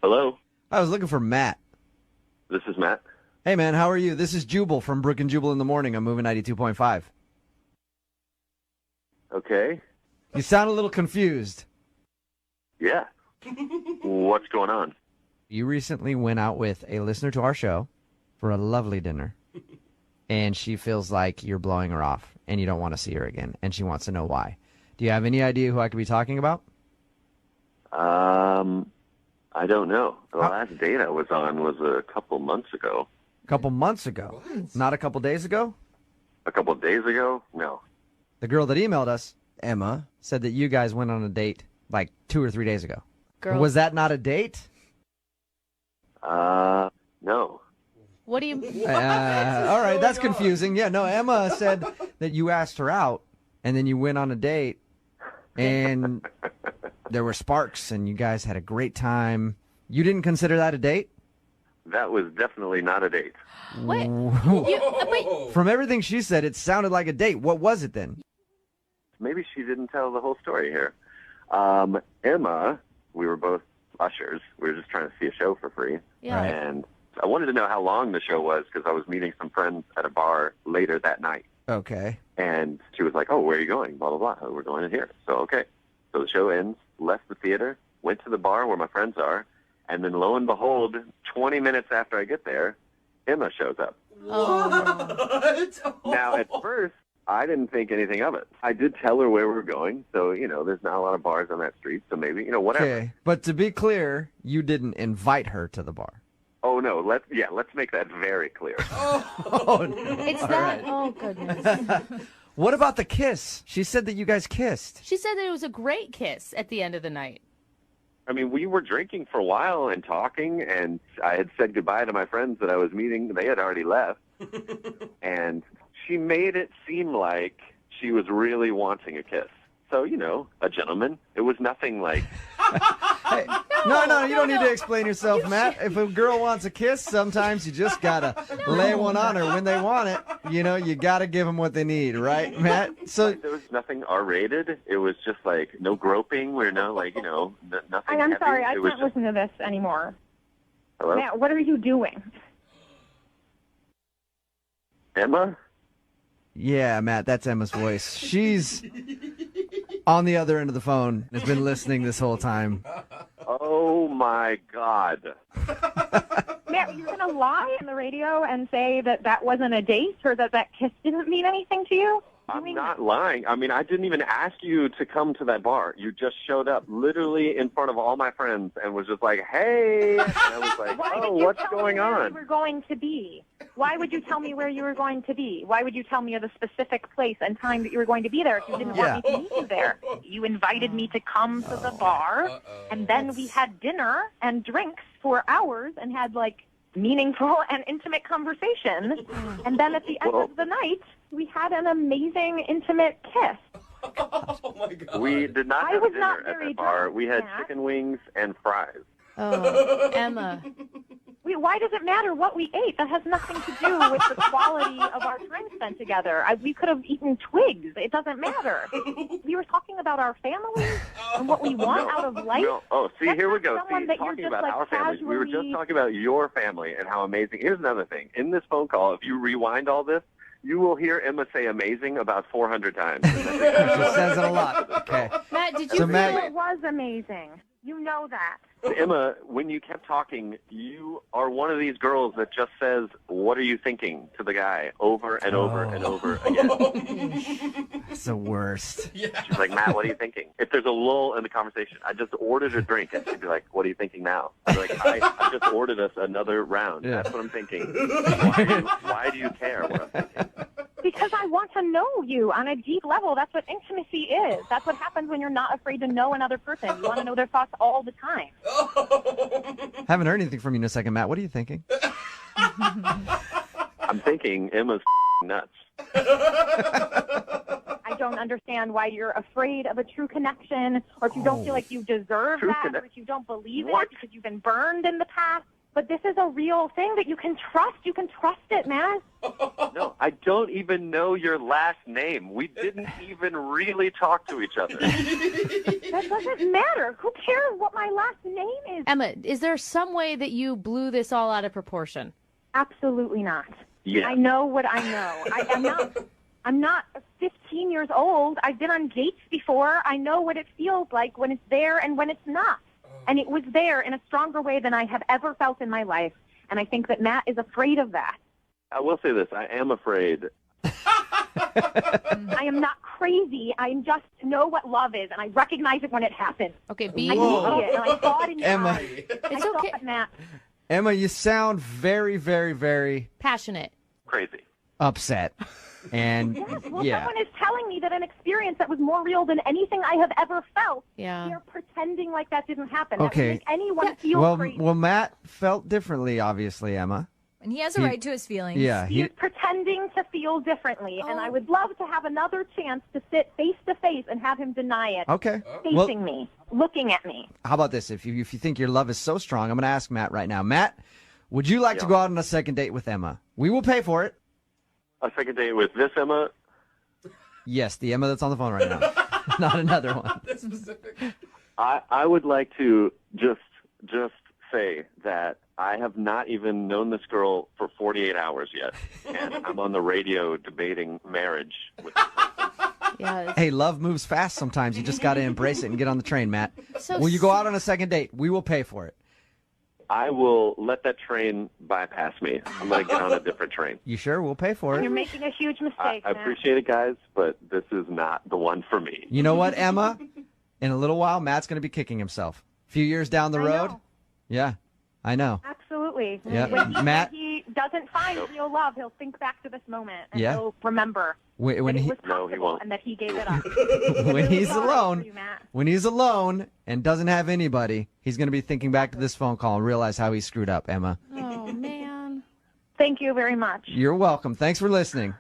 Hello, I was looking for Matt. this is Matt. Hey, man, how are you? This is Jubal from Brook and Jubal in the Morning. I'm moving 92.5. Okay. You sound a little confused. Yeah. What's going on? You recently went out with a listener to our show for a lovely dinner, and she feels like you're blowing her off, and you don't want to see her again, and she wants to know why. Do you have any idea who I could be talking about? I don't know. The last date I was on was a couple months ago. A couple months ago. What? Not a couple days ago? A couple days ago? No. The girl that emailed us, Emma, said that you guys went on a date like 2 or 3 days ago. Girl. Was that not a date? No. What do you... All right, that's confusing. Yeah, no, Emma said that you asked her out, and then you went on a date, and there were sparks, and you guys had a great time. You didn't consider that a date? That was definitely not a date. What? But From everything she said, it sounded like a date. What was it then? Maybe she didn't tell the whole story here. Emma, we were both ushers. We were just trying to see a show for free. yeah. Right. And I wanted to know how long the show was because I was meeting some friends at a bar later that night. Okay. And she was like, oh, where are you going? Blah, blah, blah. We're going in here. So, okay. So the show ends, left the theater, went to the bar where my friends are, and then lo and behold, 20 minutes after I get there, Emma shows up. Oh. Now, at first, I didn't think anything of it. I did tell her where we were going, so, there's not a lot of bars on that street, so maybe, whatever. Okay. But to be clear, you didn't invite her to the bar. Oh, no, let's make that very clear. Oh, no. It's that... Oh, goodness. What about the kiss? She said that you guys kissed. She said that it was a great kiss at the end of the night. I mean, we were drinking for a while and talking, and I had said goodbye to my friends that I was meeting. They had already left. And she made it seem like she was really wanting a kiss. So, a gentleman. It was nothing like... Hey, no, you don't need to explain yourself, Matt. If a girl wants a kiss, sometimes you just gotta lay one on her when they want it. You gotta give them what they need, right, Matt? So There was nothing R-rated. It was just like no groping. We're no nothing. I'm heavy. sorry, I It was can't just- listen to this anymore. Hello, Matt, what are you doing? Emma. yeah, Matt, that's Emma's voice. She's on the other end of the phone. Has been listening this whole time. Oh my God. Matt, you're going to lie on the radio and say that that wasn't a date or that kiss didn't mean anything to you? I'm not lying. I mean, I didn't even ask you to come to that bar. You just showed up literally in front of all my friends and was just like, hey. And I was like, Why oh, did you what's tell going me where on? you were going to be? Why would you tell me where you were going to be? Why would you tell me of the specific place and time that you were going to be there if you didn't want me to meet you there? You invited me to come to the bar, and then we had dinner and drinks for hours and had, meaningful and intimate conversation. And then at the end of the night, we had an amazing, intimate kiss. Oh, my God. We did not I have was dinner not at very that bar. drunk, We had Matt. chicken wings and fries. Oh, Emma. Why does it matter what we ate? That has nothing to do with the quality of our time spent together. We could have eaten twigs. It doesn't matter. We were talking about our families and what we want out of life. No. Oh, see, That's here we not go. someone See, that you're talking just, about our families. We were just casually- talking about your family and how amazing. Here's another thing. In this phone call, if you rewind all this, you will hear Emma say amazing about 400 times. She says it a lot. Okay. Matt, did So you... Matt- It was amazing. You know that. Emma, when you kept talking, you are one of these girls that just says, what are you thinking, to the guy over and over and over again. It's the worst. She's like, Matt, what are you thinking? If there's a lull in the conversation, I just ordered a drink, and she'd be like, what are you thinking now? I'd be like, I just ordered us another round. Yeah. That's what I'm thinking. Why do you care what I'm thinking? Because I want to know you on a deep level. That's what intimacy is. That's what happens when you're not afraid to know another person. You want to know their thoughts all the time. Haven't heard anything from you in a second, Matt. What are you thinking? I'm thinking Emma's nuts. I don't understand why you're afraid of a true connection, or if you don't feel like you deserve True that, connect- or if you don't believe What? it because you've been burned in the past. But this is a real thing that you can trust. You can trust it, man. No, I don't even know your last name. We didn't even really talk to each other. That doesn't matter. Who cares what my last name is? Emma, is there some way that you blew this all out of proportion? Absolutely not. Yeah. I know what I know. I'm not 15 years old. I've been on dates before. I know what it feels like when it's there and when it's not. And it was there in a stronger way than I have ever felt in my life. And I think that Matt is afraid of that. I will say this. I am afraid. I am not crazy. I just know what love is, and I recognize it when it happens. Okay, I can see it, and I saw it in your Emma. eyes. It's I saw okay. it, Matt. Emma, you sound very, very, very Passionate. Crazy. upset. And Yes, well, yeah. someone is telling me that an experience that was more real than anything I have ever felt. Yeah. They're pretending like that didn't happen. Okay. That would make anyone feel crazy. Well, Matt felt differently, obviously, Emma. And he has a right to his feelings. Yeah. He's pretending to feel differently, and I would love to have another chance to sit face to face and have him deny it. Okay. Facing me, looking at me. How about this? If you think your love is so strong, I'm going to ask Matt right now. Matt, would you like to go out on a second date with Emma? We will pay for it. A second date with this Emma? Yes, the Emma that's on the phone right now. Not another one. That's specific. I would like to just say that I have not even known this girl for 48 hours yet, and I'm on the radio debating marriage with her. Yeah. Hey, love moves fast sometimes. You just got to embrace it and get on the train, Matt. So Will you go out on a second date? We will pay for it. I will let that train bypass me. I'm going to get on a different train. You sure? We'll pay for You're it. making a huge mistake, I Matt. appreciate it, guys, but this is not the one for me. You know what, Emma? In a little while, Matt's going to be kicking himself. A few years down the I road. know. Yeah, I know. Absolutely. Yeah. When Matt? he doesn't find real love, he'll think back to this moment and Yeah. he'll remember When that he it was No, he possible won't. and that he gave it up. when he's Sorry for alone, you, Matt. when he's alone and doesn't have anybody, he's going to be thinking back to this phone call and realize how he screwed up, Emma. Oh, man. Thank you very much. You're welcome. Thanks for listening.